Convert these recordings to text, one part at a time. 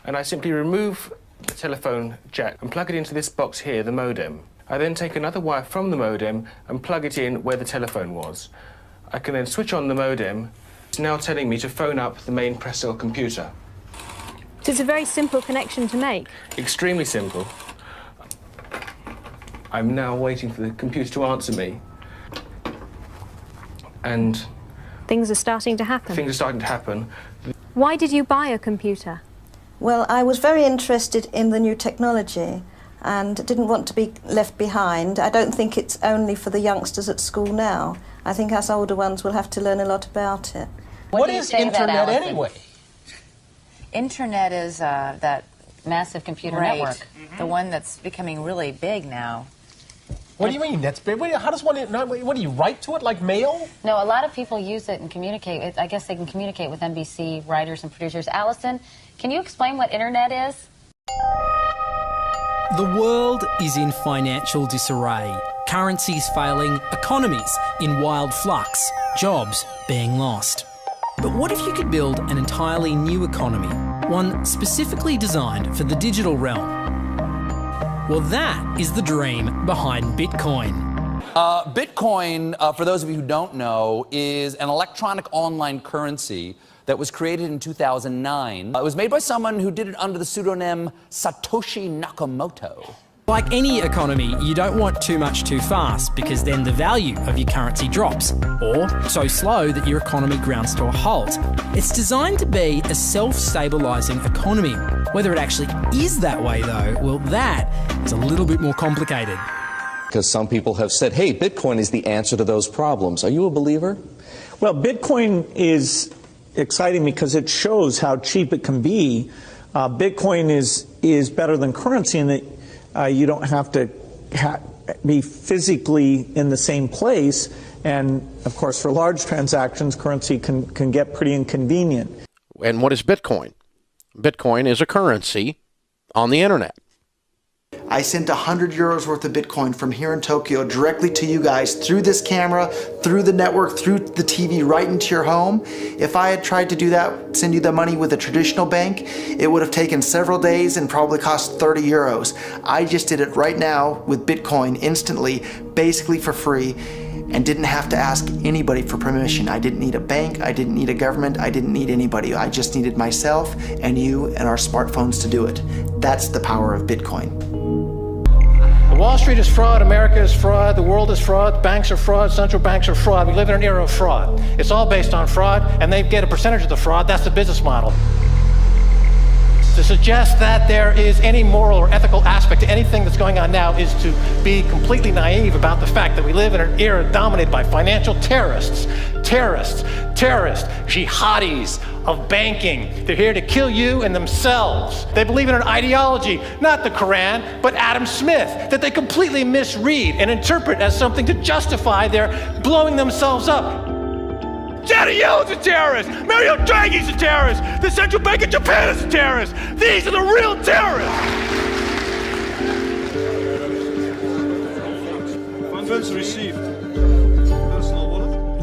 and I simply remove the telephone jack and plug it into this box here, the modem. I then take another wire from the modem and plug it in where the telephone was. I can then switch on the modem. It's now telling me to phone up the main press cell computer. So it's a very simple connection to make. Extremely simple. I'm now waiting for the computer to answer me. And things are starting to happen. Things are starting to happen. Why did you buy a computer? Well, I was very interested in the new technology and didn't want to be left behind. I don't think it's only for the youngsters at school now. I think us older ones will have to learn a lot about it. What is Internet anyway? Internet is that massive computer network, the one that's becoming really big now. What do you mean? That's big? How does one? What do you write to it like mail? No, a lot of people use it and communicate. I guess they can communicate with NBC writers and producers. Allison, can you explain what Internet is? The world is in financial disarray. Currencies failing, economies in wild flux, jobs being lost. But what if you could build an entirely new economy, one specifically designed for the digital realm? Well, that is the dream behind Bitcoin. Bitcoin, for those of you who don't know, is an electronic online currency that was created in 2009. It was made by someone who did it under the pseudonym Satoshi Nakamoto. Like any economy, you don't want too much too fast because then the value of your currency drops, or so slow that your economy grounds to a halt. It's designed to be a self-stabilising economy. Whether it actually is that way though, well, that is a little bit more complicated. Because some people have said, hey, Bitcoin is the answer to those problems. Are you a believer? Well, Bitcoin is exciting because it shows how cheap it can be. Bitcoin is better than currency in that you don't have to be physically in the same place. And, of course, for large transactions, currency can get pretty inconvenient. And what is Bitcoin? Bitcoin is a currency on the internet. I sent 100 euros worth of Bitcoin from here in Tokyo directly to you guys through this camera, through the network, through the TV, right into your home. If I had tried to do that, send you the money with a traditional bank, it would have taken several days and probably cost 30 euros. I just did it right now with Bitcoin instantly, basically for free, and didn't have to ask anybody for permission. I didn't need a bank, I didn't need a government, I didn't need anybody. I just needed myself and you and our smartphones to do it. That's the power of Bitcoin. Wall Street is fraud, America is fraud, the world is fraud, banks are fraud, central banks are fraud. We live in an era of fraud. It's all based on fraud, and they get a percentage of the fraud. That's the business model. To suggest that there is any moral or ethical aspect to anything that's going on now is to be completely naive about the fact that we live in an era dominated by financial terrorists, jihadis of banking. They're here to kill you and themselves. They believe in an ideology, not the Quran, but Adam Smith, that they completely misread and interpret as something to justify their blowing themselves up. Janet Yellen's a terrorist! Mario Draghi's a terrorist! The Central Bank of Japan is a terrorist! These are the real terrorists! Funds received.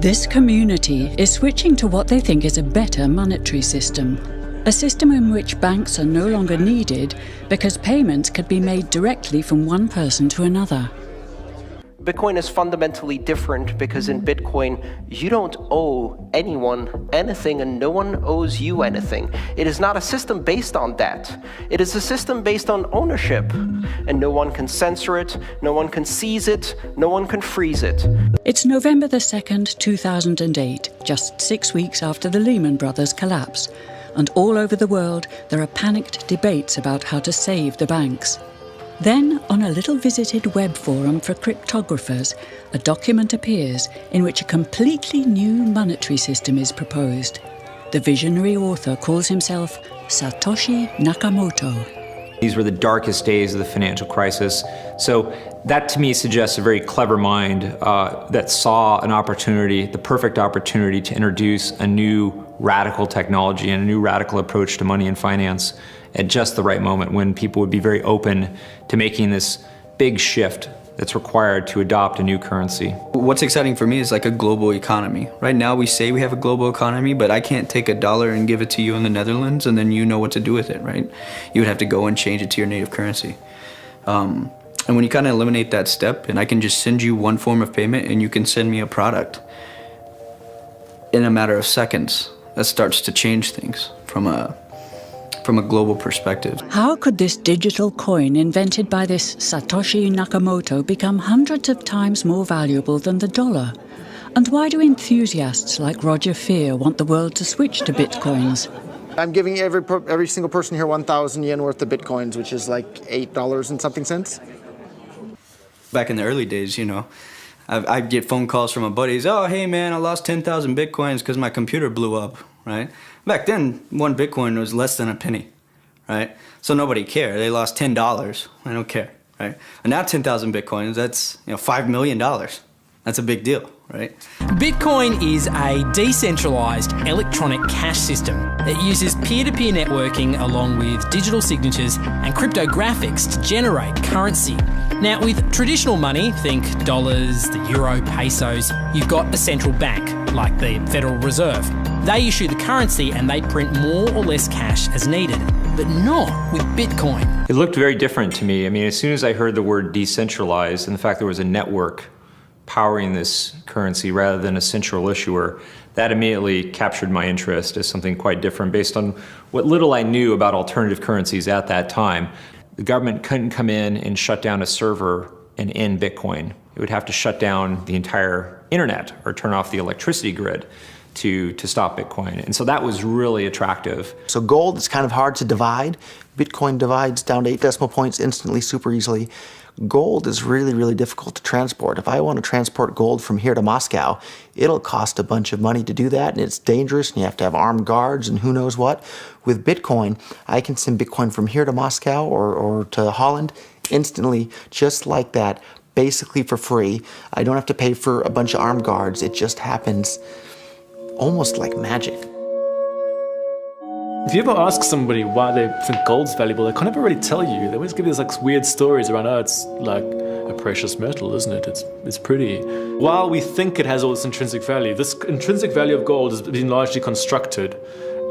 This community is switching to what they think is a better monetary system. A system in which banks are no longer needed because payments could be made directly from one person to another. Bitcoin is fundamentally different because in Bitcoin, you don't owe anyone anything and no one owes you anything. It is not a system based on that. It is a system based on ownership. And no one can censor it, no one can seize it, no one can freeze it. It's November the 2nd, 2008, just 6 weeks after the Lehman Brothers collapse. And all over the world, there are panicked debates about how to save the banks. Then, on a little visited web forum for cryptographers, a document appears in which a completely new monetary system is proposed. The visionary author calls himself Satoshi Nakamoto. These were the darkest days of the financial crisis. So that to me suggests a very clever mind that saw an opportunity, the perfect opportunity to introduce a new radical technology and a new radical approach to money and finance at just the right moment when people would be very open to making this big shift that's required to adopt a new currency. What's exciting for me is like a global economy. Right now we say we have a global economy, but I can't take $1 and give it to you in the Netherlands and then you know what to do with it, right? You would have to go and change it to your native currency. And when you kind of eliminate that step, and I can just send you one form of payment and you can send me a product in a matter of seconds, that starts to change things from a global perspective. How could this digital coin invented by this Satoshi Nakamoto become hundreds of times more valuable than the dollar? And why do enthusiasts like Roger Fear want the world to switch to bitcoins? I'm giving every single person here 1,000 yen worth of bitcoins, which is like $8 and something cents. Back in the early days, you know, I'd get phone calls from my buddies. Oh, hey man, I lost 10,000 bitcoins because my computer blew up, right? Back then, one bitcoin was less than a penny, right? So nobody cared. They lost $10. I don't care, right? And now 10,000 bitcoins, that's $5 million. That's a big deal, right? Bitcoin is a decentralised electronic cash system that uses peer-to-peer networking along with digital signatures and cryptographics to generate currency. Now, with traditional money, think dollars, the euro, pesos, you've got a central bank, like the Federal Reserve. They issue the currency and they print more or less cash as needed, but not with Bitcoin. It looked very different to me. I mean, as soon as I heard the word decentralized and the fact there was a network powering this currency rather than a central issuer, that immediately captured my interest as something quite different based on what little I knew about alternative currencies at that time. The government couldn't come in and shut down a server and end Bitcoin. It would have to shut down the entire internet or turn off the electricity grid to stop Bitcoin. And so that was really attractive. So gold is kind of hard to divide. Bitcoin divides down to 8 decimal points instantly, super easily. Gold is really, really difficult to transport. If I want to transport gold from here to Moscow, it'll cost a bunch of money to do that, and it's dangerous, and you have to have armed guards and who knows what. With Bitcoin, I can send Bitcoin from here to Moscow or to Holland instantly, just like that, basically for free. I don't have to pay for a bunch of armed guards. It just happens almost like magic. If you ever ask somebody why they think gold's valuable, they can't ever really tell you. They always give you these like weird stories around, oh, it's like a precious metal, isn't it? It's pretty. While we think it has all this intrinsic value, this intrinsic value of gold has been largely constructed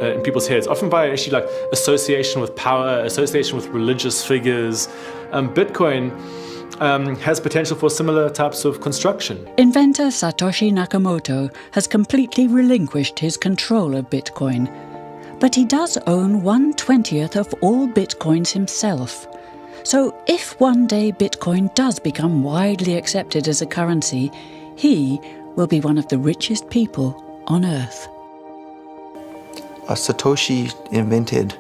in people's heads, often by actually like association with power, association with religious figures. Bitcoin has potential for similar types of construction. Inventor Satoshi Nakamoto has completely relinquished his control of Bitcoin. But he does own 1/20th of all Bitcoins himself. So if one day Bitcoin does become widely accepted as a currency, he will be one of the richest people on Earth. Satoshi invented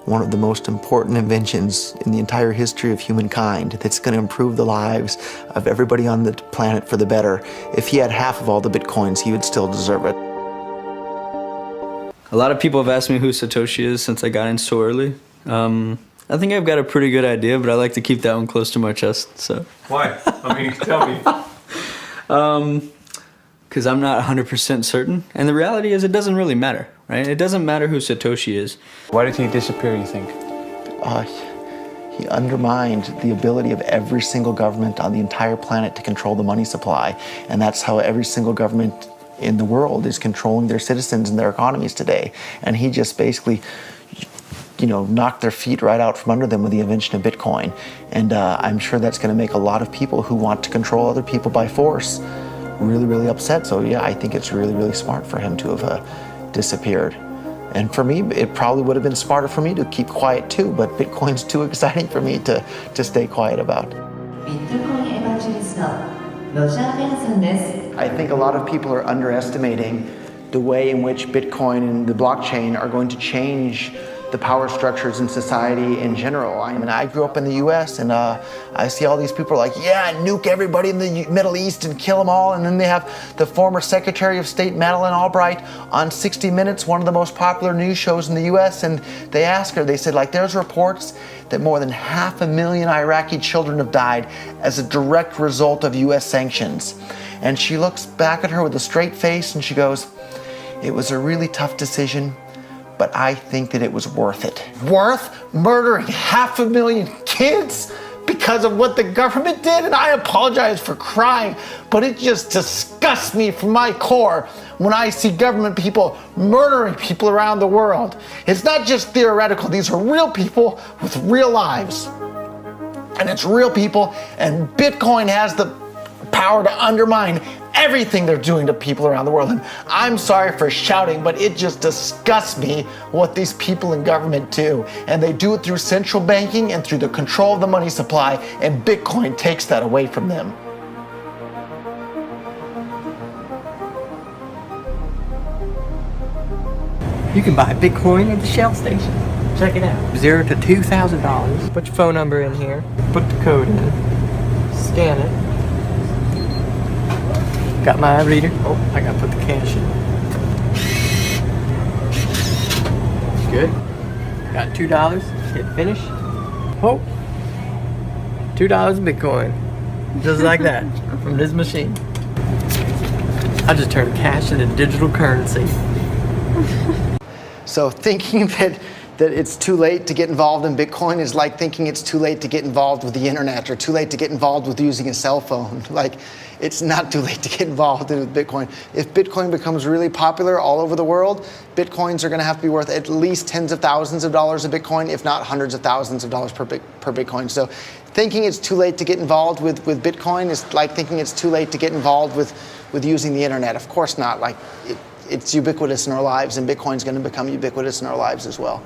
one of the most important inventions in the entire history of humankind that's going to improve the lives of everybody on the planet for the better. If he had half of all the Bitcoins, he would still deserve it. A lot of people have asked me who Satoshi is since I got in so early. I think I've got a pretty good idea, but I like to keep that one close to my chest. So why? I mean, tell me. Because I'm not 100% certain. And the reality is it doesn't really matter, right? It doesn't matter who Satoshi is. Why did he disappear, you think? He undermined the ability of every single government on the entire planet to control the money supply. And that's how every single government in the world is controlling their citizens and their economies today. And he just basically, knocked their feet right out from under them with the invention of Bitcoin. And I'm sure that's going to make a lot of people who want to control other people by force really, really upset. So yeah, I think it's really, really smart for him to have disappeared. And for me, it probably would have been smarter for me to keep quiet too, but Bitcoin's too exciting for me to stay quiet about. I think a lot of people are underestimating the way in which Bitcoin and the blockchain are going to change the power structures in society in general. I mean, I grew up in the US and I see all these people like, yeah, nuke everybody in the Middle East and kill them all. And then they have the former Secretary of State Madeleine Albright on 60 Minutes, one of the most popular news shows in the US. And they asked her, they said, like, there's reports that more than 500,000 Iraqi children have died as a direct result of US sanctions. And she looks back at her with a straight face and she goes, it was a really tough decision, but I think that it was worth it. Worth murdering 500,000 kids because because of what the government did, and I apologize for crying, but it just disgusts me from my core when I see government people murdering people around the world. It's not just theoretical, these are real people with real lives. And it's real people, and Bitcoin has the power to undermine everything they're doing to people around the world. And I'm sorry for shouting, but it just disgusts me what these people in government do. And they do it through central banking and through the control of the money supply, and Bitcoin takes that away from them. You can buy Bitcoin at the Shell station. Check it out. $0 to $2,000. Put your phone number in here. Put the code in. Scan it. Got my reader. Oh, I gotta put the cash in. Good. Got $2. Hit finish. Oh. $2 in Bitcoin. Just like that. From this machine. I just turned cash into digital currency. So thinking that it's too late to get involved in Bitcoin is like thinking it's too late to get involved with the internet or too late to get involved with using a cell phone. Like, it's not too late to get involved with Bitcoin. If Bitcoin becomes really popular all over the world, Bitcoins are going to have to be worth at least tens of thousands of dollars a Bitcoin, if not hundreds of thousands of dollars per Bitcoin. So thinking it's too late to get involved with Bitcoin is like thinking it's too late to get involved with using the internet. Of course not. Like, it's ubiquitous in our lives, and Bitcoin's going to become ubiquitous in our lives as well.